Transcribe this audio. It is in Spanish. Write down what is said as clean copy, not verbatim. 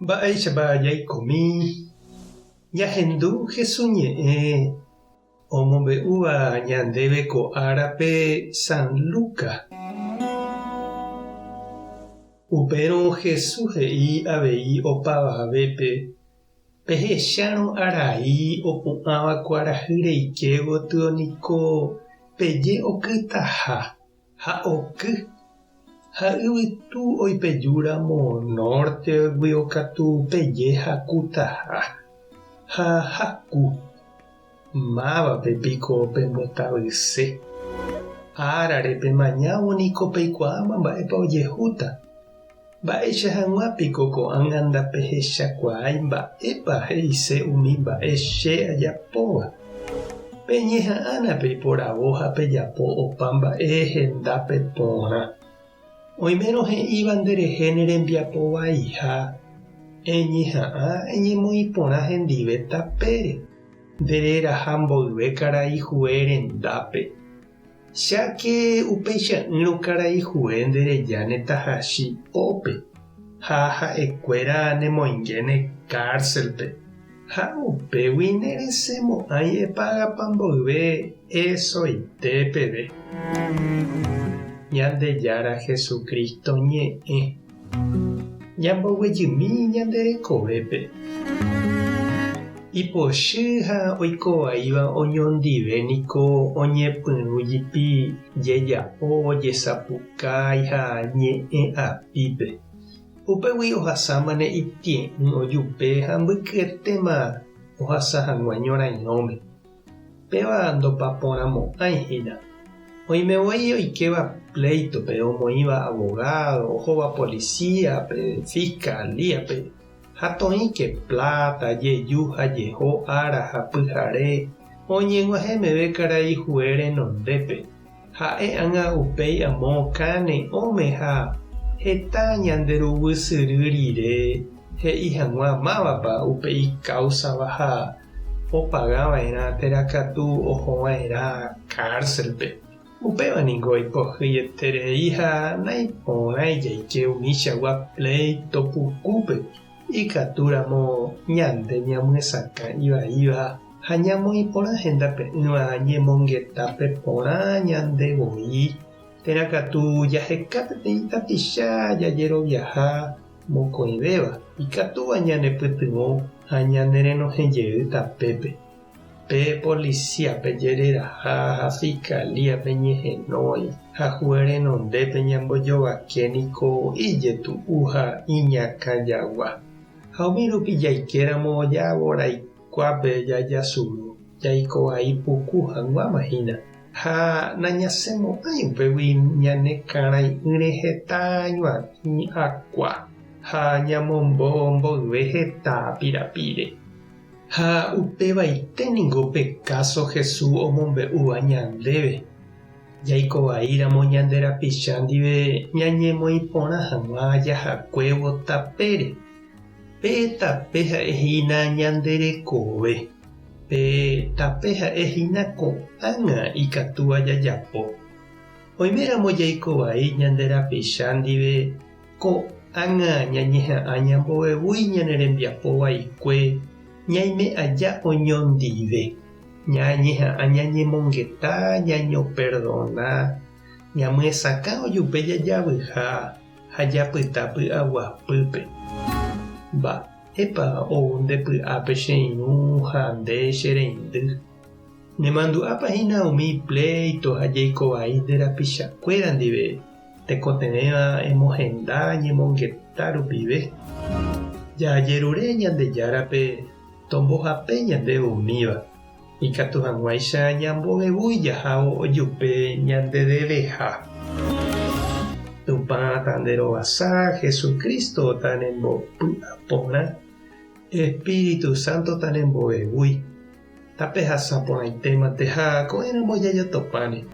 Mba'éichapa jaikomi ñahendu Jesús ñe'ẽ omombe'úva ñandéve ko árape San Lucas. Upérõ Jesús he'i avei opavavépe pehechárõ arai opu'ãva kuarahy reike gotyo niko peje okytaha ha oky. Ha yvytu oipejúramo nortegui okatu peje hakutaha ha haku. Mávapepiko pembotavyse. Árare pemañávo niko peikuaáma mba'épa ojehúta. Mba'éicha hag̃uápiko ko'ág̃a ndapehechakuaái mba'épa he'ise umi mba'e che ajapóva. Peñeha'ãna peiporavo ha pejapo opa mba'e hendápe porã. Oimérõ he'íva nderehe nerembiapovaiha eñeha'ã eñemoĩporã hendive tapére ndereraha mboyve karaihue rendápe. Cháke upeicha'ỹrõ karaihue ndereja netahachi ópe ha ha'ekuéra nemoingéne cárcelpe ha upégui neresẽmo'ãi epágapa mboyve esoitépeve. Ñandejára Jesucristo ñe'ẽ ñamboguejymi ñanderekovépe. Ipochy ha oikovaíva oñondive niko oñepyrũ jipi jeja'o jesapukái ha ñe'ẽ apípe. Upégui ohasámane itie'ỹ ojupe ha mbykyetéma ohasa hag̃ua ñorairõme. Péva ndopaporãmo'ãihína. Oimevoi oikeva pleitope omoĩva abogado, ohóva policíape, fiscalíape. Hatoĩke plata, jeju ha jeho ára ha pyhare oñeg̃uahẽmeve karaihue renondépe. Ha'e ág̃a upéi amo kane'õme ha heta ñanderuguysyry rire he'i hag̃ua mávapa upéi cáusava ha opagava'erã terakatu ohova'erã cárcelpe. Upéva niko oipohýieterei ha naiporãi jaike umíchagua pleito pukúpe. Ikatúramo ñande ñamyesakã ivaíva ha ñamoĩporã hendape'ỹva ñemongetápe porã ñandevoi terakatu jahekápe peteĩ tapicha jajeroviaha mokõivéva. Ikatúva ñanepytyvõ ha ñanerenohẽjey tapépe. Pe policiape jereraha ha fiscalíape ñehenói ha hue renondépe ñambojovake niko ijetu'u ha iñakãjagua. Ha umi rupi jaikéramo javoraikuápe jajasuru jaikovai puku hag̃uámahína ha nañasẽmo'ãi upégui ñane karãi'ỹre hetañoa'i akua ha ñamombo mboyve heta pirapire. Ha upevaite niko pekáso Jesús omombe'úva ñandéve. Jaikovaíramo ñande rapicha ndive ñañemoĩporã hag̃ua jahakuévo tapére. Pe tape ha'ehína ñanderekove. Pe tape ha'ehína ko'ág̃a ikatúva jajapo. Oiméramo jaikovai ñande rapicha ndive ko'ág̃a ñañeha'ã ñambovevúi ñane rembiapovaikue ñaime'ãja oñondive. Ñañeha'ã ñañemongeta ñañoperdona ñamyesakã ojupe jajavyha ha japyta py'aguapýpe. Mba'épa ou ndepy'ápe che irũ ha nde che reindy. Nemandu'ápahína umi pléito ha jaikovai nde rapichakuéra ndive tekotevẽva emohenda ñemongeta rupive. Jajerure Ñandejárape tombohape ñandéve umíva. Ikatu hag̃uáicha ñambovevúi jahávo ojupe ñandedeveha. Tupã tanderovasa Jesucristo tanembopy'aporã. Espíritu Santo tanembovevúi. Tapehasaporãitémante ha ko'ẽramo jajotopáne.